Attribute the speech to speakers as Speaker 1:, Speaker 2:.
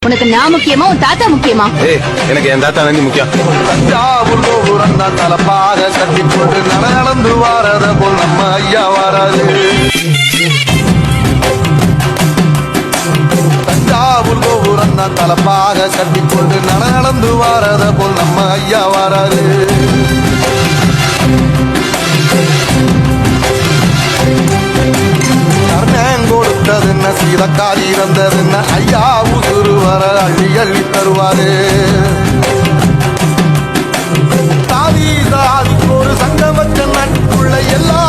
Speaker 1: உனக்கு நான் முக்கியமா உன் தாத்தா முக்கியமா?
Speaker 2: ஏய், எனக்கு என் தாத்தா நந்தி முக்கியம்.
Speaker 3: தஞ்சாவூர் கோபுரம் தான் தலப்பாக கட்டி போட்டு நடந்து வாரத போல் நம்ம ஐயா வராது. தஞ்சாவூர் கோபுரம் தான் தலப்பாக கட்டி போட்டு நடந்து வாரத போல் நம்ம ஐயா வராது. கொடுத்ததுன்ன சீதக்காரி இறந்ததுன்ன ஐயா உசுறு வர அள்ளி அள்ளி தருவாரு. சாதி சாதிக்கு ஒரு சங்கம் வச்ச நாட்டுக்குள்ள எல்லா